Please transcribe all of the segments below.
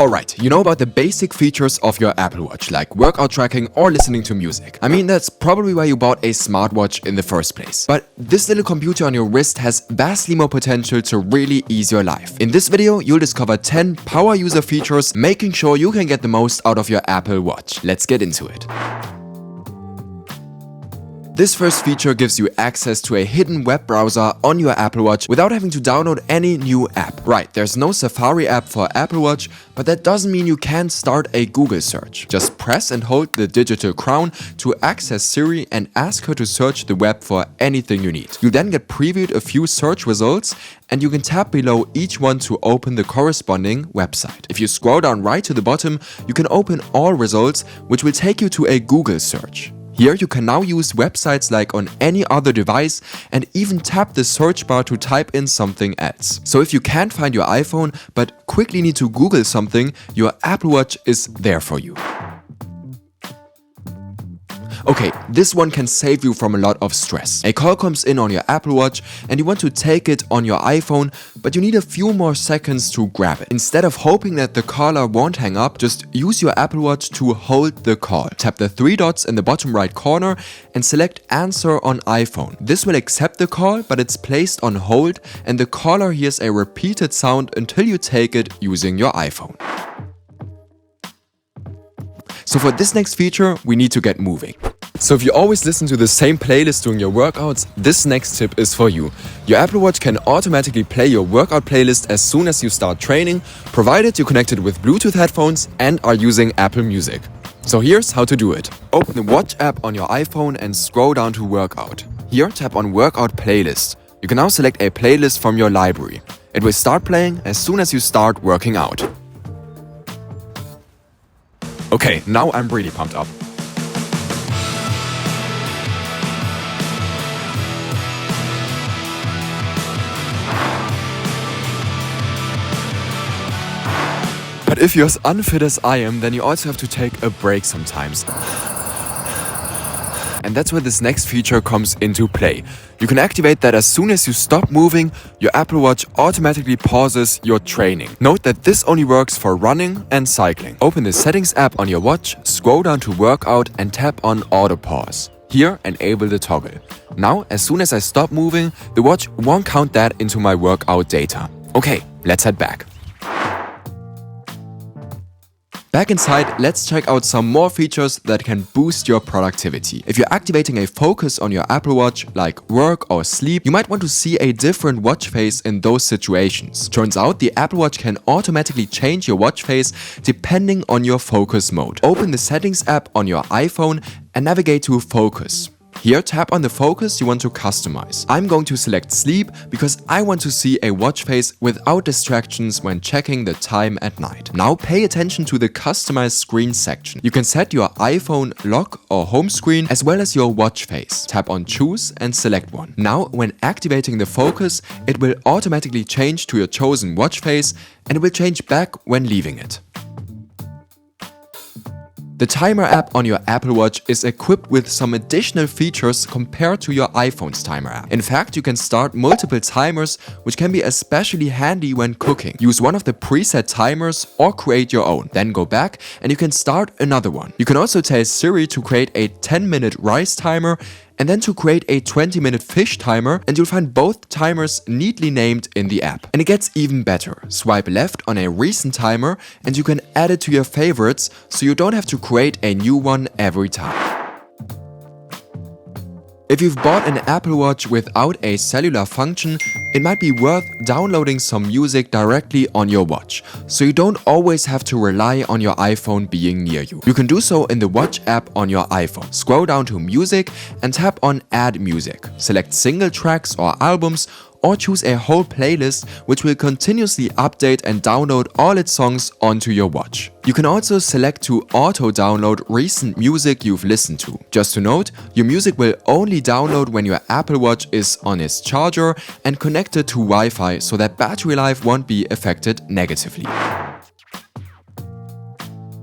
Alright, you know about the basic features of your Apple Watch, like workout tracking or listening to music. I mean, that's probably why you bought a smartwatch in the first place. But this little computer on your wrist has vastly more potential to really ease your life. In this video, you'll discover 10 power user features, making sure you can get the most out of your Apple Watch. Let's get into it. This first feature gives you access to a hidden web browser on your Apple Watch without having to download any new app. Right, there's no Safari app for Apple Watch, but that doesn't mean you can't start a Google search. Just press and hold the digital crown to access Siri and ask her to search the web for anything you need. You then get previewed a few search results, and you can tap below each one to open the corresponding website. If you scroll down right to the bottom, you can open all results, which will take you to a Google search. Here you can now use websites like on any other device and even tap the search bar to type in something else. So if you can't find your iPhone but quickly need to Google something, your Apple Watch is there for you. Okay, this one can save you from a lot of stress. A call comes in on your Apple Watch and you want to take it on your iPhone, but you need a few more seconds to grab it. Instead of hoping that the caller won't hang up, just use your Apple Watch to hold the call. Tap the three dots in the bottom right corner and select Answer on iPhone. This will accept the call, but it's placed on hold and the caller hears a repeated sound until you take it using your iPhone. So for this next feature, we need to get moving. So if you always listen to the same playlist during your workouts, this next tip is for you. Your Apple Watch can automatically play your workout playlist as soon as you start training, provided you connect it with Bluetooth headphones and are using Apple Music. So here's how to do it. Open the Watch app on your iPhone and scroll down to Workout. Here, tap on Workout Playlist. You can now select a playlist from your library. It will start playing as soon as you start working out. Okay, now I'm really pumped up. But if you're as unfit as I am, then you also have to take a break sometimes. And that's where this next feature comes into play. You can activate that as soon as you stop moving, your Apple Watch automatically pauses your training. Note that this only works for running and cycling. Open the Settings app on your watch, scroll down to Workout and tap on Auto Pause. Here, enable the toggle. Now, as soon as I stop moving, the watch won't count that into my workout data. Okay, let's head back. Back inside, let's check out some more features that can boost your productivity. If you're activating a focus on your Apple Watch, like work or sleep, you might want to see a different watch face in those situations. Turns out the Apple Watch can automatically change your watch face depending on your focus mode. Open the Settings app on your iPhone and navigate to Focus. Here, tap on the focus you want to customize. I'm going to select sleep because I want to see a watch face without distractions when checking the time at night. Now pay attention to the customize screen section. You can set your iPhone lock or home screen as well as your watch face. Tap on choose and select one. Now when activating the focus, it will automatically change to your chosen watch face and it will change back when leaving it. The Timer app on your Apple Watch is equipped with some additional features compared to your iPhone's Timer app. In fact, you can start multiple timers, which can be especially handy when cooking. Use one of the preset timers or create your own. Then go back and you can start another one. You can also tell Siri to create a 10-minute rice timer and then to create a 20-minute fish timer, and you'll find both timers neatly named in the app. And it gets even better. Swipe left on a recent timer and you can add it to your favorites so you don't have to create a new one every time. If you've bought an Apple Watch without a cellular function, it might be worth downloading some music directly on your watch, so you don't always have to rely on your iPhone being near you. You can do so in the Watch app on your iPhone. Scroll down to Music and tap on Add Music. Select single tracks or albums, or choose a whole playlist which will continuously update and download all its songs onto your watch. You can also select to auto-download recent music you've listened to. Just to note, your music will only download when your Apple Watch is on its charger and connected to Wi-Fi so that battery life won't be affected negatively.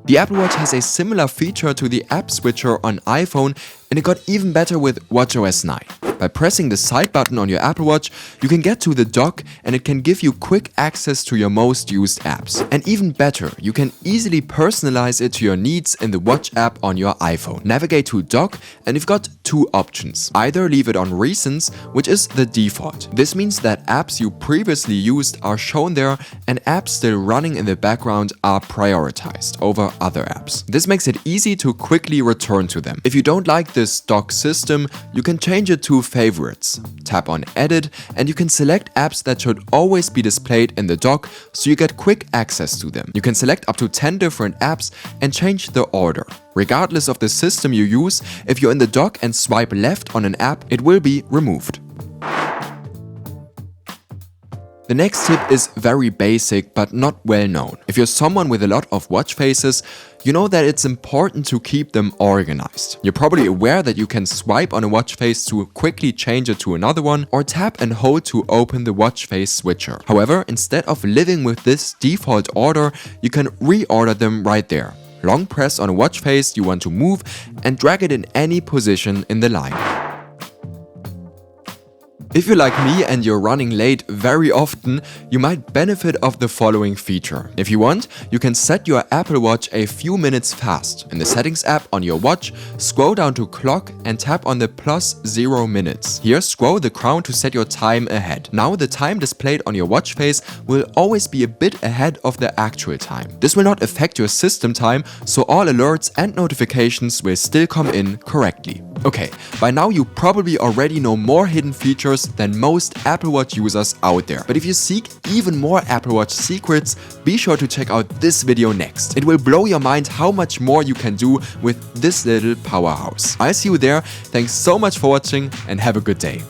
The Apple Watch has a similar feature to the App Switcher on iPhone, and it got even better with watchOS 9. By pressing the side button on your Apple Watch, you can get to the dock and it can give you quick access to your most used apps. And even better, you can easily personalize it to your needs in the Watch app on your iPhone. Navigate to dock and you've got two options. Either leave it on recents, which is the default. This means that apps you previously used are shown there and apps still running in the background are prioritized over other apps. This makes it easy to quickly return to them. If you don't like this dock system, you can change it to favorites. Tap on edit and you can select apps that should always be displayed in the dock so you get quick access to them. You can select up to 10 different apps and change the order. Regardless of the system you use, if you're in the dock and swipe left on an app, it will be removed. The next tip is very basic but not well known. If you're someone with a lot of watch faces, you know that it's important to keep them organized. You're probably aware that you can swipe on a watch face to quickly change it to another one, or tap and hold to open the watch face switcher. However, instead of living with this default order, you can reorder them right there. Long press on a watch face you want to move and drag it in any position in the line. If you're like me and you're running late very often, you might benefit of the following feature. If you want, you can set your Apple Watch a few minutes fast. In the settings app on your watch, scroll down to clock and tap on the +0 minutes. Here, scroll the crown to set your time ahead. Now the time displayed on your watch face will always be a bit ahead of the actual time. This will not affect your system time, so all alerts and notifications will still come in correctly. Okay, by now you probably already know more hidden features than most Apple Watch users out there. But if you seek even more Apple Watch secrets, be sure to check out this video next. It will blow your mind how much more you can do with this little powerhouse. I'll see you there. Thanks so much for watching and have a good day.